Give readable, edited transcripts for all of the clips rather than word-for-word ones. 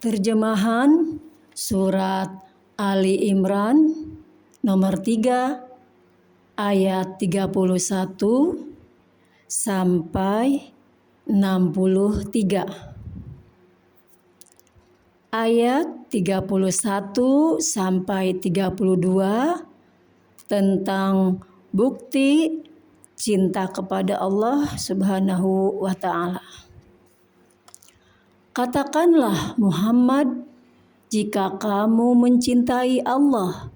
Terjemahan Surat Ali Imran nomor 3 ayat 31 sampai 63. Ayat 31 sampai 32 tentang bukti cinta kepada Allah Subhanahu wa Ta'ala. Katakanlah Muhammad, jika kamu mencintai Allah,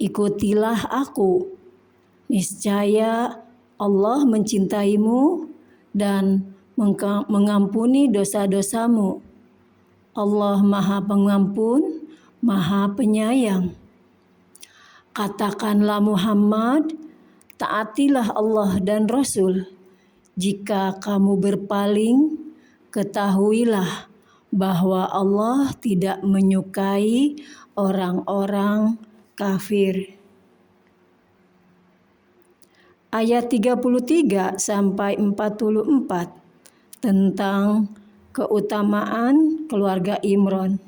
ikutilah aku. Niscaya Allah mencintaimu dan mengampuni dosa-dosamu. Allah Maha Pengampun, Maha Penyayang. Katakanlah Muhammad, taatilah Allah dan Rasul. Jika kamu berpaling, ketahuilah bahwa Allah tidak menyukai orang-orang kafir. Ayat 33 sampai 44 tentang keutamaan keluarga Imran.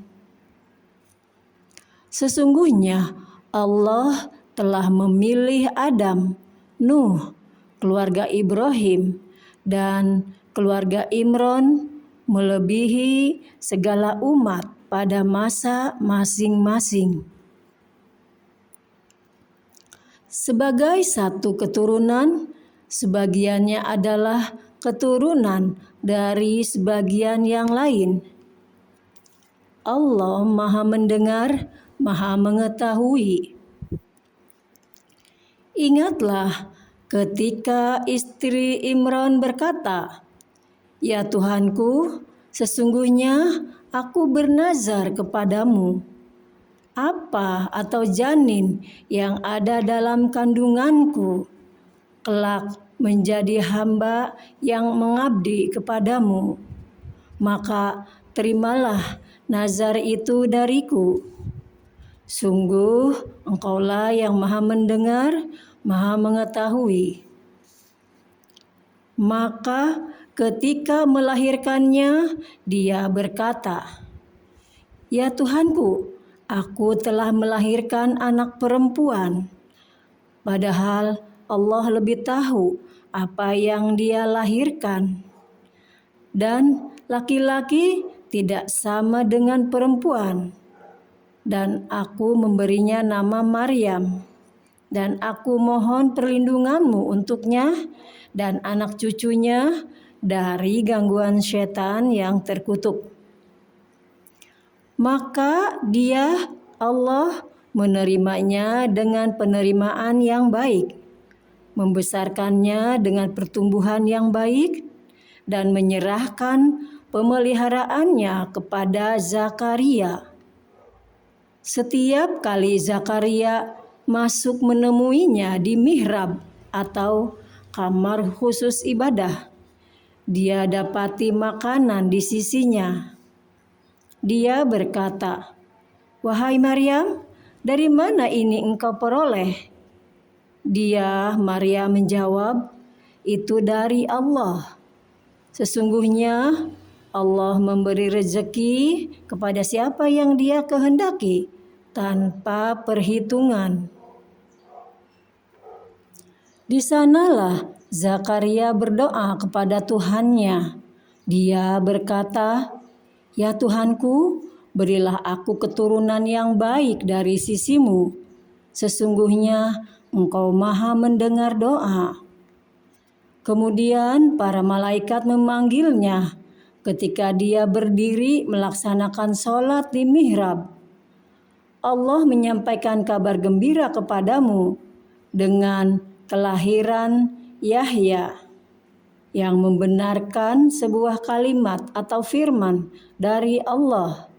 Sesungguhnya Allah telah memilih Adam, Nuh, keluarga Ibrahim, dan keluarga Imran melebihi segala umat pada masa masing-masing. Sebagai satu keturunan, sebagiannya adalah keturunan dari sebagian yang lain. Allah Maha Mendengar, Maha Mengetahui. Ingatlah ketika istri Imran berkata, "Ya Tuhanku, sesungguhnya aku bernazar kepadamu, apa atau janin yang ada dalam kandunganku kelak menjadi hamba yang mengabdi kepadamu. Maka terimalah nazar itu dariku. Sungguh Engkaulah yang Maha Mendengar, Maha Mengetahui." Maka ketika melahirkannya, dia berkata, "Ya Tuhanku, aku telah melahirkan anak perempuan." Padahal Allah lebih tahu apa yang dia lahirkan. Dan laki-laki tidak sama dengan perempuan. Dan aku memberinya nama Maryam. Dan aku mohon perlindunganmu untuknya dan anak cucunya dari gangguan setan yang terkutuk. Maka dia, Allah, menerimanya dengan penerimaan yang baik, membesarkannya dengan pertumbuhan yang baik, dan menyerahkan pemeliharaannya kepada Zakaria. Setiap kali Zakaria masuk menemuinya di mihrab atau kamar khusus ibadah, dia dapati makanan di sisinya. Dia berkata, "Wahai Maryam, dari mana ini engkau peroleh?" Dia, Maryam, menjawab, "Itu dari Allah. Sesungguhnya Allah memberi rezeki kepada siapa yang Dia kehendaki tanpa perhitungan." Di sanalah Zakaria berdoa kepada Tuhannya. Dia berkata, "Ya Tuhanku, berilah aku keturunan yang baik dari sisimu. Sesungguhnya Engkau Maha Mendengar doa." Kemudian para malaikat memanggilnya ketika dia berdiri melaksanakan sholat di mihrab. Allah menyampaikan kabar gembira kepadamu dengan kelahiran Yahya yang membenarkan sebuah kalimat atau firman dari Allah,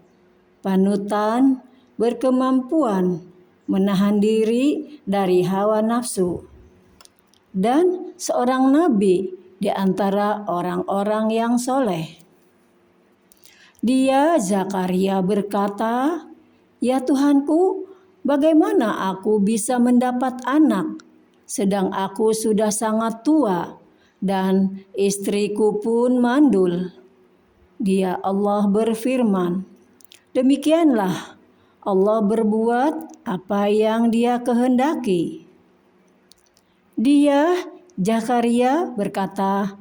panutan, berkemampuan menahan diri dari hawa nafsu, dan seorang nabi di antara orang-orang yang soleh. Dia, Zakaria, berkata, "Ya Tuhanku, bagaimana aku bisa mendapat anak, sedang aku sudah sangat tua dan istriku pun mandul?" Dia, Allah, berfirman, Demikianlah Allah berbuat apa yang Dia kehendaki. Dia, Zakaria, berkata,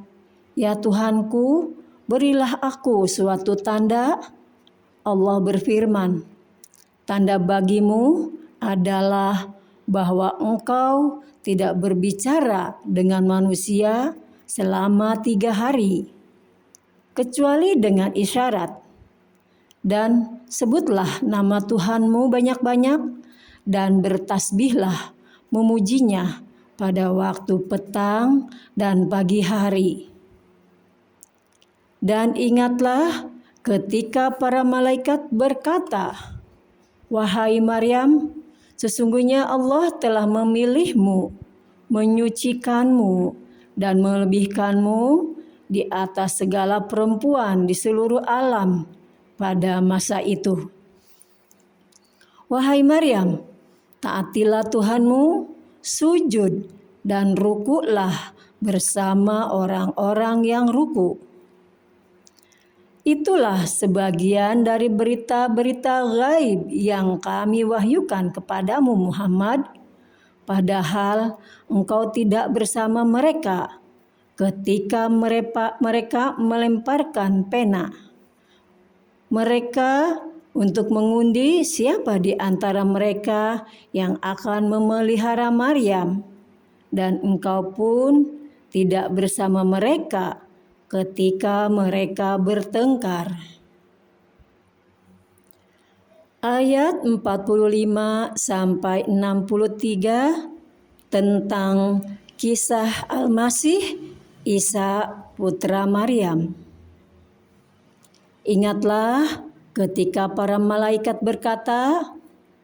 "Ya Tuhanku, berilah aku suatu tanda." Allah berfirman, "Tanda bagimu adalah bahwa engkau tidak berbicara dengan manusia selama 3 hari, kecuali dengan isyarat. Dan sebutlah nama Tuhanmu banyak-banyak dan bertasbihlah memujinya pada waktu petang dan pagi hari. Dan ingatlah ketika para malaikat berkata, 'Wahai Maryam, sesungguhnya Allah telah memilihmu, menyucikanmu, dan melebihkanmu di atas segala perempuan di seluruh alam pada masa itu. Wahai Maryam, taatilah Tuhanmu, sujud dan rukuklah bersama orang-orang yang ruku.' Itulah sebagian dari berita-berita gaib yang kami wahyukan kepadamu Muhammad, padahal engkau tidak bersama mereka ketika mereka melemparkan pena mereka untuk mengundi siapa di antara mereka yang akan memelihara Maryam, dan engkau pun tidak bersama mereka ketika mereka bertengkar." Ayat 45 sampai 63 tentang kisah Al-Masih Isa putra Maryam. Ingatlah ketika para malaikat berkata,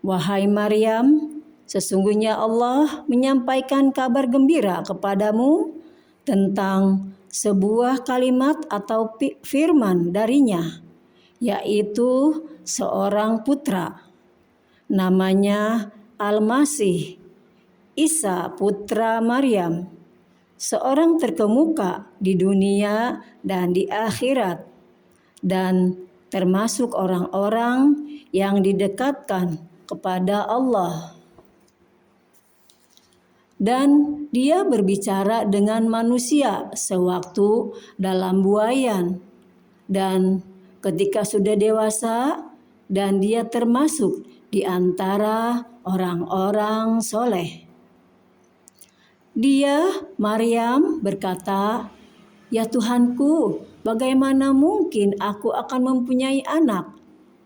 "Wahai Maryam, sesungguhnya Allah menyampaikan kabar gembira kepadamu tentang sebuah kalimat atau firman darinya, yaitu seorang putra. Namanya Al-Masih Isa putra Maryam, seorang terkemuka di dunia dan di akhirat, dan termasuk orang-orang yang didekatkan kepada Allah. Dan Dia berbicara dengan manusia sewaktu dalam buayan, dan ketika sudah dewasa, dan Dia termasuk di antara orang-orang soleh." Dia, Maryam, berkata, "Ya Tuhanku, bagaimana mungkin aku akan mempunyai anak,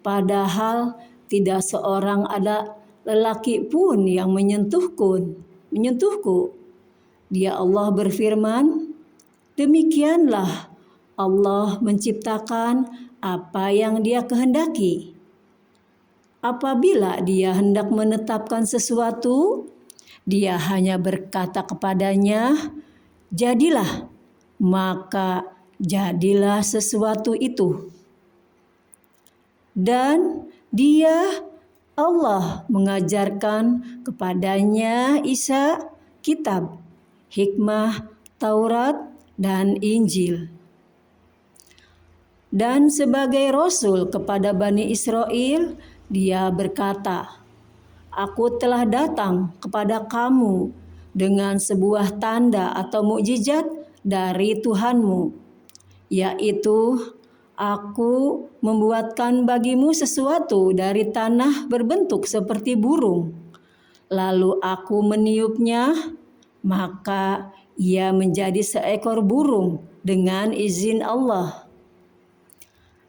padahal tidak seorang ada lelaki pun yang menyentuhku." Dia, Allah berfirman, "Demikianlah Allah menciptakan apa yang Dia kehendaki. Apabila Dia hendak menetapkan sesuatu, Dia hanya berkata kepadanya, 'Jadilah,' maka jadilah sesuatu itu." Dan Dia, Allah, mengajarkan kepadanya Isa kitab, hikmah, Taurat, dan Injil. Dan sebagai Rasul kepada Bani Israel, Dia berkata, "Aku telah datang kepada kamu dengan sebuah tanda atau mukjizat dari Tuhanmu, yaitu Aku membuatkan bagimu sesuatu dari tanah berbentuk seperti burung. Lalu Aku meniupnya, maka ia menjadi seekor burung dengan izin Allah.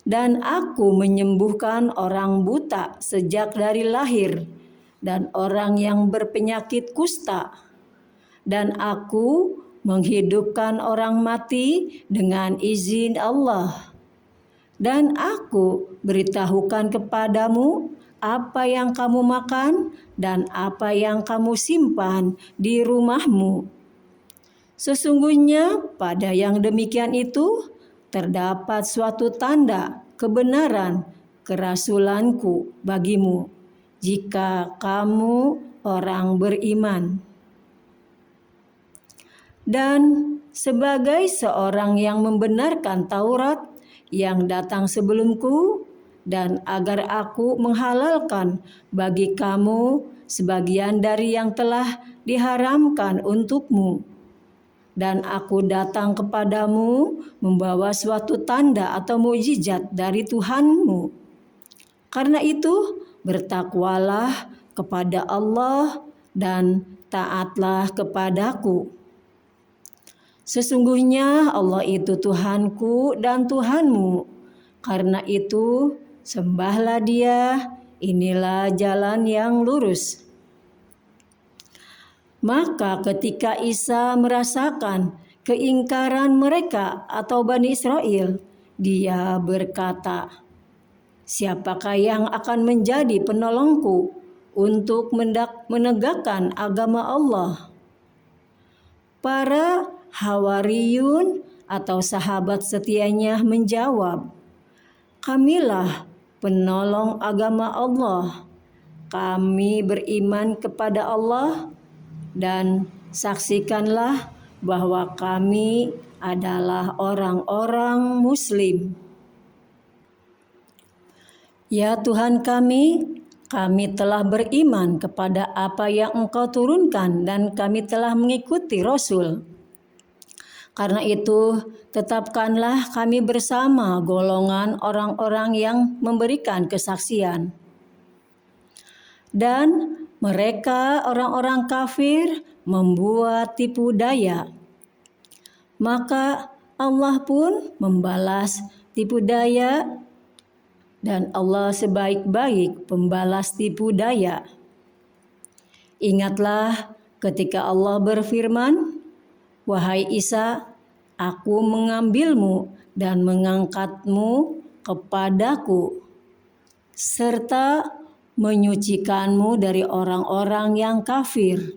Dan Aku menyembuhkan orang buta sejak dari lahir, dan orang yang berpenyakit kusta. Dan Aku menghidupkan orang mati dengan izin Allah. Dan Aku beritahukan kepadamu apa yang kamu makan dan apa yang kamu simpan di rumahmu. Sesungguhnya pada yang demikian itu terdapat suatu tanda kebenaran kerasulanku bagimu, jika kamu orang beriman." Dan sebagai seorang yang membenarkan Taurat yang datang sebelumku, dan agar aku menghalalkan bagi kamu sebagian dari yang telah diharamkan untukmu. Dan aku datang kepadamu membawa suatu tanda atau mukjizat dari Tuhanmu. Karena itu, bertakwalah kepada Allah dan taatlah kepadaku. Sesungguhnya Allah itu Tuhanku dan Tuhanmu. Karena itu, sembahlah Dia, inilah jalan yang lurus. Maka ketika Isa merasakan keingkaran mereka atau Bani Israel, dia berkata, "Siapakah yang akan menjadi penolongku untuk menegakkan agama Allah?" Para Hawariyun atau sahabat setianya menjawab, "Kamilah penolong agama Allah. Kami beriman kepada Allah dan saksikanlah bahwa kami adalah orang-orang Muslim." Ya Tuhan kami telah beriman kepada apa yang Engkau turunkan dan kami telah mengikuti Rasul. Karena itu, tetapkanlah kami bersama golongan orang-orang yang memberikan kesaksian. Dan mereka orang-orang kafir membuat tipu daya. Maka Allah pun membalas tipu daya, dan Allah sebaik-baik pembalas tipu daya. Ingatlah ketika Allah berfirman, "Wahai Isa, aku mengambilmu dan mengangkatmu kepadaku, serta menyucikanmu dari orang-orang yang kafir,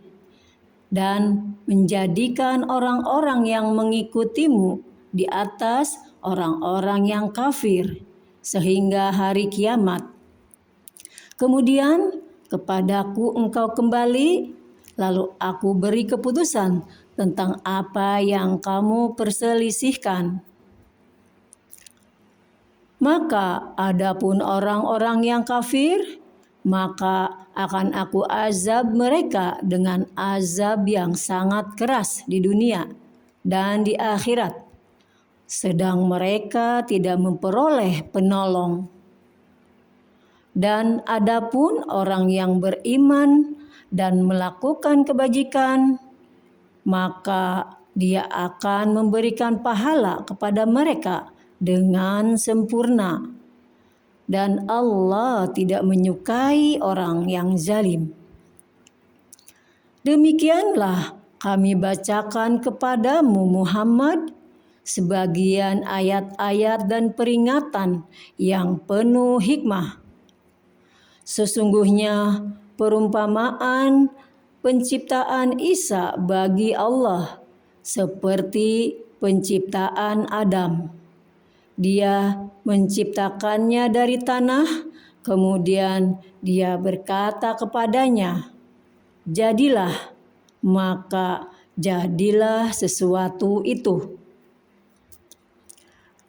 dan menjadikan orang-orang yang mengikutimu di atas orang-orang yang kafir, sehingga hari kiamat. Kemudian kepadaku engkau kembali, lalu aku beri keputusan tentang apa yang kamu perselisihkan. Maka adapun orang-orang yang kafir, maka akan aku azab mereka dengan azab yang sangat keras di dunia dan di akhirat, sedang mereka tidak memperoleh penolong. Dan adapun orang yang beriman dan melakukan kebajikan, maka Dia akan memberikan pahala kepada mereka dengan sempurna. Dan Allah tidak menyukai orang yang zalim. Demikianlah kami bacakan kepadamu Muhammad sebagian ayat-ayat dan peringatan yang penuh hikmah. Sesungguhnya perumpamaan penciptaan Isa bagi Allah seperti penciptaan Adam. Dia menciptakannya dari tanah, kemudian Dia berkata kepadanya, "Jadilah," maka jadilah sesuatu itu.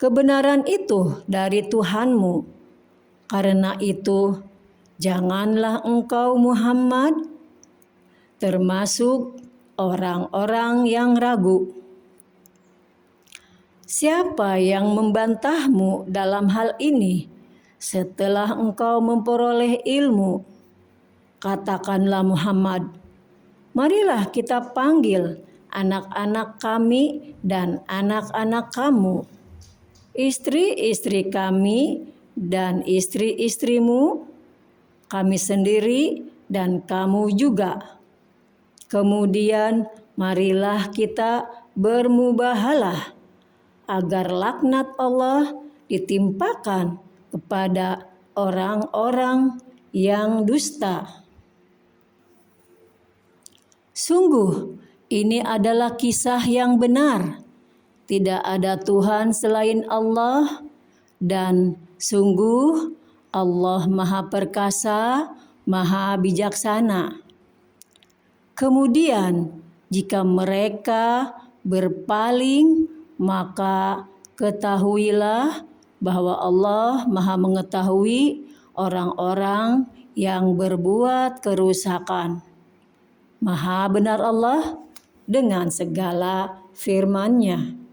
Kebenaran itu dari Tuhanmu. Karena itu, janganlah engkau Muhammad termasuk orang-orang yang ragu. Siapa yang membantahmu dalam hal ini setelah engkau memperoleh ilmu? Katakanlah Muhammad, marilah kita panggil anak-anak kami dan anak-anak kamu, istri-istri kami dan istri-istrimu, kami sendiri dan kamu juga. Kemudian marilah kita bermubahalah agar laknat Allah ditimpakan kepada orang-orang yang dusta. Sungguh, ini adalah kisah yang benar. Tidak ada Tuhan selain Allah, dan sungguh Allah Maha Perkasa, Maha Bijaksana. Kemudian, jika mereka berpaling, maka ketahuilah bahwa Allah Maha mengetahui orang-orang yang berbuat kerusakan. Maha benar Allah dengan segala firman-Nya.